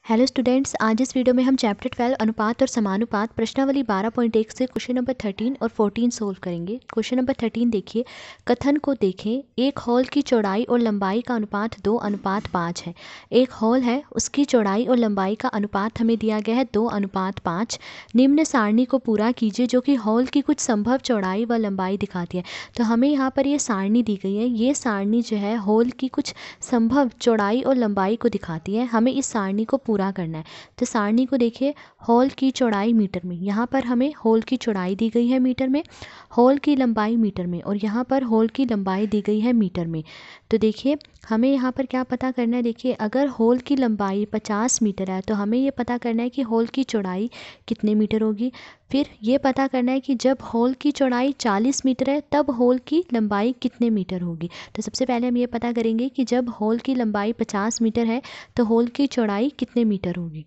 Hello students, आज इस video में हम चैप्टर 12 अनुपात और समानुपात प्रश्नावली 12.1 से क्वेश्चन नंबर 13 और 14 सोल्व करेंगे। क्वेश्चन नंबर 13 देखिए, कथन को देखें। एक हॉल की चौड़ाई और लंबाई का अनुपात 2:5 है। एक हॉल है, उसकी चौड़ाई और लंबाई का अनुपात हमें दिया गया है 2:5। निम्न सारणी को पूरा कीजिए जो कि हॉल की कुछ संभव चौड़ाई व लंबाई दिखाती है। तो हमें यहाँ पर ये सारणी दी गई है। ये सारणी जो है हॉल की कुछ संभव चौड़ाई और लंबाई को दिखाती है। हमें इस सारणी को पूरा करना है। तो सारणी को देखिए, हॉल की चौड़ाई मीटर में, यहाँ पर हमें हॉल की चौड़ाई दी गई है मीटर में, हॉल की लंबाई मीटर में, और यहाँ पर हॉल की लंबाई दी गई है मीटर में। तो देखिए हमें यहाँ पर क्या पता करना है। देखिए अगर हॉल की लंबाई 50 मीटर है तो हमें ये पता करना है कि हॉल की चौड़ाई कितने मीटर होगी। फिर ये पता करना है कि जब हॉल की चौड़ाई 40 मीटर है तब हॉल की लंबाई कितने मीटर होगी। तो सबसे पहले हम ये पता करेंगे कि जब हॉल की लंबाई 50 मीटर है तो हॉल की चौड़ाई कितने मीटर होगी।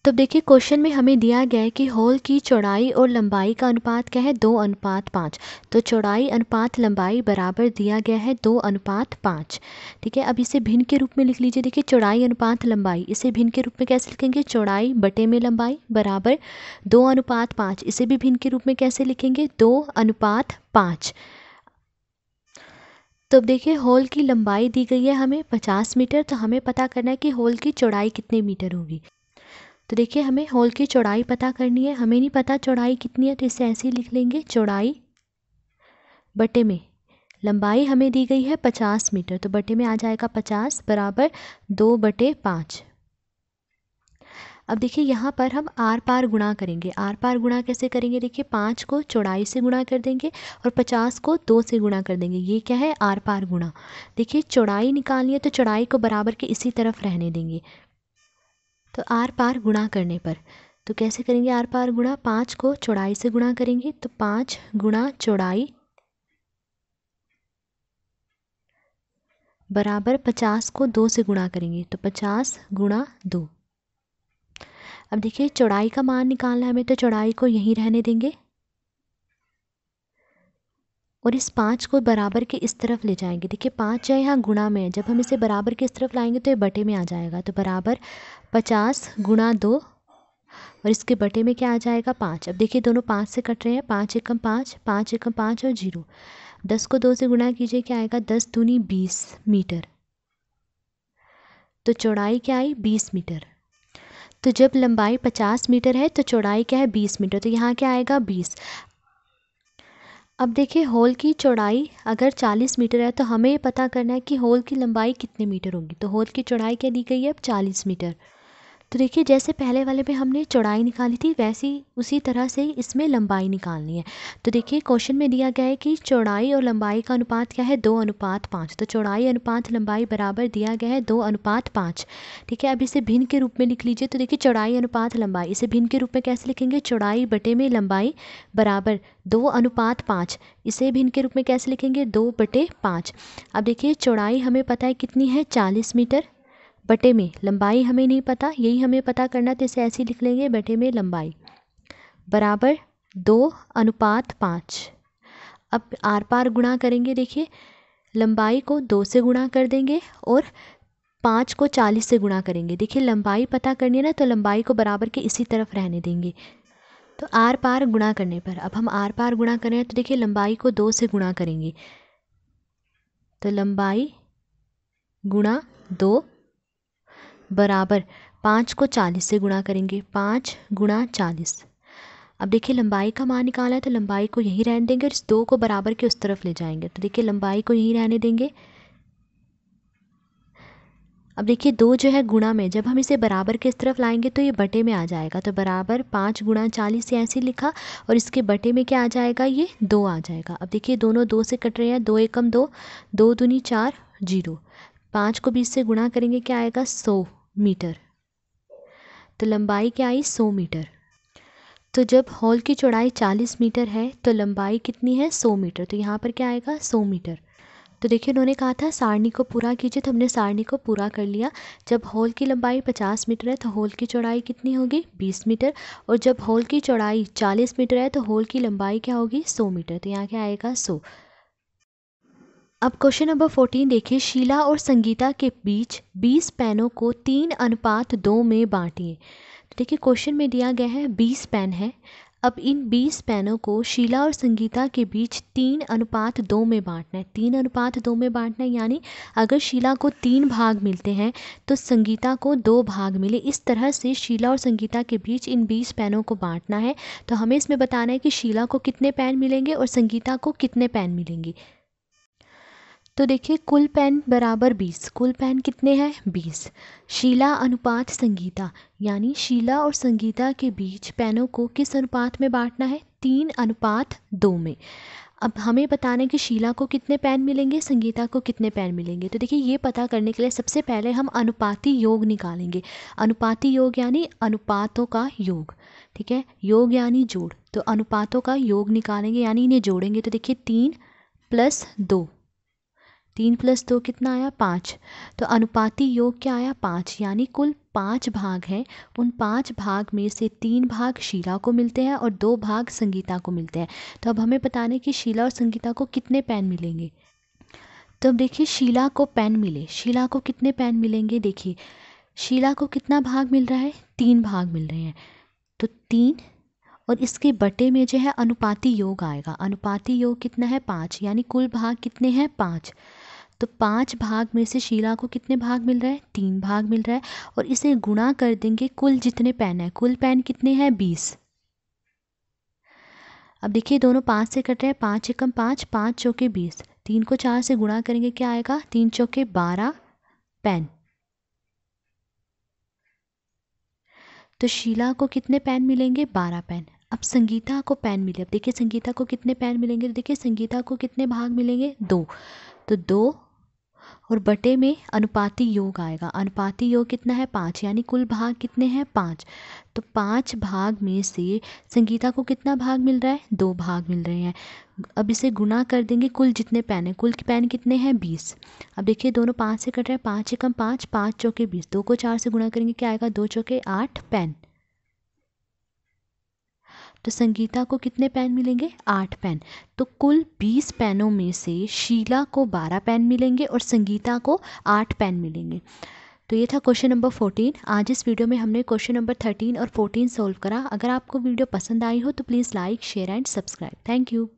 तो देखिए क्वेश्चन में हमें दिया गया है कि हॉल की चौड़ाई और लंबाई का अनुपात क्या है, 2:5। तो चौड़ाई अनुपात लंबाई बराबर दिया गया है 2:5। ठीक है, अब इसे भिन्न के रूप में लिख लीजिए। देखिए चौड़ाई अनुपात लंबाई, इसे भिन्न के रूप में कैसे लिखेंगे, चौड़ाई बटे में लंबाई बराबर 2:5। इसे भी भिन्न के रूप में कैसे लिखेंगे, 2:5। तो अब देखिए हॉल की लंबाई दी गई है हमें 50 मीटर, तो हमें पता करना है कि हॉल की चौड़ाई कितने मीटर होगी। तो देखिए हमें हॉल की चौड़ाई पता करनी है। हमें नहीं पता चौड़ाई कितनी है, तो इसे ऐसे ही लिख लेंगे, चौड़ाई बटे में लंबाई हमें दी गई है 50 मीटर, तो बटे में आ जाएगा 50 बराबर 2/5। अब देखिए यहाँ पर हम आर पार गुणा करेंगे। आर पार गुणा कैसे करेंगे, देखिए 5 को चौड़ाई से गुणा कर देंगे और 50 को 2 से गुणा कर देंगे। ये क्या है, आर पार गुणा। देखिए चौड़ाई निकालनी है तो चौड़ाई को बराबर के इसी तरफ रहने देंगे। तो आर पार गुणा करने पर तो कैसे करेंगे, आर पार गुणा, 5 को चौड़ाई से गुणा करेंगे तो 5 गुणा चौड़ाई बराबर 50 को 2 से गुणा करेंगे तो 50 गुणा 2। अब देखिए चौड़ाई का मान निकालना है हमें, तो चौड़ाई को यहीं रहने देंगे और इस 5 को बराबर के इस तरफ ले जाएंगे। देखिए 5 है यहाँ गुणा में है, जब हम इसे बराबर के इस तरफ लाएंगे तो ये बटे में आ जाएगा। तो बराबर 50 गुणा 2 और इसके बटे में क्या आ जाएगा, 5। अब देखिए दोनों 5 से कट रहे हैं, 5 एकम 5, 5 एकम 5 और 0। 10 को 2 से गुणा कीजिए, क्या आएगा, 10 दूनी 20 मीटर। तो चौड़ाई क्या आई, 20 मीटर। तो जब लंबाई 50 मीटर है तो चौड़ाई क्या है, 20 मीटर। तो यहाँ क्या आएगा, 20। अब देखिए हॉल की चौड़ाई अगर 40 मीटर है तो हमें पता करना है कि हॉल की लंबाई कितने मीटर होगी। तो हॉल की चौड़ाई क्या दी गई है, अब 40 मीटर। तो देखिए जैसे पहले वाले में हमने चौड़ाई निकाली थी वैसी उसी तरह से इसमें लंबाई निकालनी है। तो देखिए क्वेश्चन में दिया गया है कि चौड़ाई और लंबाई का अनुपात क्या है, 2:5। तो चौड़ाई अनुपात लंबाई बराबर दिया गया है 2:5। ठीक है, अब इसे भिन्न के रूप में लिख लीजिए। तो देखिए चौड़ाई अनुपात लंबाई, इसे भिन्न के रूप में कैसे लिखेंगे, चौड़ाई बटे में लंबाई बराबर 2:5। इसे भिन्न के रूप में कैसे लिखेंगे, 2/5। अब देखिए चौड़ाई हमें पता है कितनी है, 40 मीटर, बटे में लंबाई हमें नहीं पता, यही हमें पता करना। तो इसे ऐसे ही लिख लेंगे, बटे में लंबाई बराबर 2:5। अब आर पार गुणा करेंगे। देखिए लंबाई को 2 से गुणा कर देंगे और 5 को 40 से गुणा करेंगे। देखिए लंबाई पता करनी है ना, तो लंबाई को बराबर के इसी तरफ रहने देंगे। तो आर पार गुणा करने पर, अब हम आर पार गुणा करें तो देखिए लंबाई को 2 से गुणा करेंगे तो लंबाई गुणा 2 बराबर 5 को 40 से गुणा करेंगे, 5 गुणा 40। अब देखिए लंबाई का मान निकाला है तो लंबाई को यहीं रहने देंगे और इस 2 को बराबर के उस तरफ ले जाएंगे। तो देखिए लंबाई को यहीं रहने देंगे। अब देखिए 2 जो है गुणा में, जब हम इसे बराबर के इस तरफ लाएंगे तो ये बटे में आ जाएगा। तो बराबर 5 गुणा 40 से ऐसे लिखा और इसके बटे में क्या आ जाएगा, ये 2 आ जाएगा। अब देखिए दोनों 2 से कट रहे हैं, 2 एकम 2, 2 दूनी 4, 0। 5 को 20 से गुणा करेंगे, क्या आएगा, 100 मीटर। तो लंबाई क्या आई, 100 मीटर। तो जब हॉल की चौड़ाई 40 मीटर है तो लंबाई कितनी है, 100 मीटर। तो यहाँ पर क्या आएगा, 100 मीटर। तो देखिए उन्होंने कहा था सारणी को पूरा कीजिए, तो हमने सारणी को पूरा कर लिया। जब हॉल की लंबाई 50 मीटर है तो हॉल की चौड़ाई कितनी होगी, 20 मीटर। और जब हॉल की चौड़ाई 40 मीटर है तो हॉल की लंबाई क्या होगी, 100 मीटर। तो यहाँ क्या आएगा, 100। अब क्वेश्चन नंबर 14 देखिए, शीला और संगीता के बीच 20 पेनों को 3:2 में बांटिए। तो देखिए क्वेश्चन में दिया गया है 20 पेन है। अब इन 20 पेनों को शीला और संगीता के बीच 3:2 में बांटना है। 3:2 में बांटना है यानी अगर शीला को 3 भाग मिलते हैं तो संगीता को 2 भाग मिले। इस तरह से शीला और संगीता के बीच इन 20 पेनों को बांटना है। तो हमें इसमें बताना है कि शीला को कितने पेन मिलेंगे और संगीता को कितने पेन मिलेंगे। तो देखिए कुल पेन बराबर 20, कुल पेन कितने हैं 20। शीला अनुपात संगीता, यानी शीला और संगीता के बीच पेनों को किस अनुपात में बांटना है, 3:2 में। अब हमें बताना है कि शीला को कितने पेन मिलेंगे, संगीता को कितने पेन मिलेंगे। तो देखिए ये पता करने के लिए सबसे पहले हम अनुपाती योग निकालेंगे। अनुपाती योग यानी अनुपातों का योग, ठीक है, योग यानी जोड़। तो अनुपातों का योग निकालेंगे यानी इन्हें जोड़ेंगे। तो देखिए 3 + 2, 3 + 2 कितना आया 5। तो अनुपाती योग क्या आया 5, यानी कुल 5 भाग हैं। उन 5 भाग में से 3 भाग शीला को मिलते हैं और 2 भाग संगीता को मिलते हैं। तो अब हमें बताना है कि शीला और संगीता को कितने पेन मिलेंगे। तो अब देखिए शीला को पेन मिले, शीला को कितने पेन मिलेंगे। देखिए शीला को कितना भाग मिल रहा है, 3 भाग मिल रहे हैं। तो 3 और इसके बटे में जो है अनुपाती योग आएगा। अनुपाती योग कितना है 5, यानी कुल भाग कितने हैं 5। तो 5 भाग में से शीला को कितने भाग मिल रहा है, 3 भाग मिल रहा है। और इसे गुणा कर देंगे कुल जितने पेन है, कुल पेन कितने हैं 20। अब देखिए दोनों 5 से कट रहे हैं, 5 एकम 5, 5 चौके 20, 3 को 4 से गुणा करेंगे क्या आएगा, 3 चौके 12 पेन। तो शीला को कितने पेन मिलेंगे, 12 पेन। अब संगीता को पेन मिले। अब देखिए संगीता को कितने पेन मिलेंगे। तो देखिए संगीता को कितने भाग मिलेंगे, 2। तो 2 और बटे में अनुपाती योग आएगा। अनुपाती योग कितना है 5, यानी कुल भाग कितने हैं 5। तो 5 भाग में से संगीता को कितना भाग मिल रहा है, 2 भाग मिल रहे हैं। अब इसे गुणा कर देंगे कुल जितने पेन हैं, कुल पेन कितने हैं 20। अब देखिए दोनों 5 से कट रहे हैं, 5 एकम 5, 5 चौके 20, 2 को 4 से गुणा करेंगे क्या आएगा, 2 चौके 8 पेन। तो संगीता को कितने पेन मिलेंगे, 8 पेन। तो कुल 20 पेनों में से शीला को 12 पेन मिलेंगे और संगीता को 8 पेन मिलेंगे। तो ये था क्वेश्चन नंबर 14। आज इस वीडियो में हमने क्वेश्चन नंबर 13 और 14 सॉल्व करा। अगर आपको वीडियो पसंद आई हो तो please like, share and subscribe. Thank you.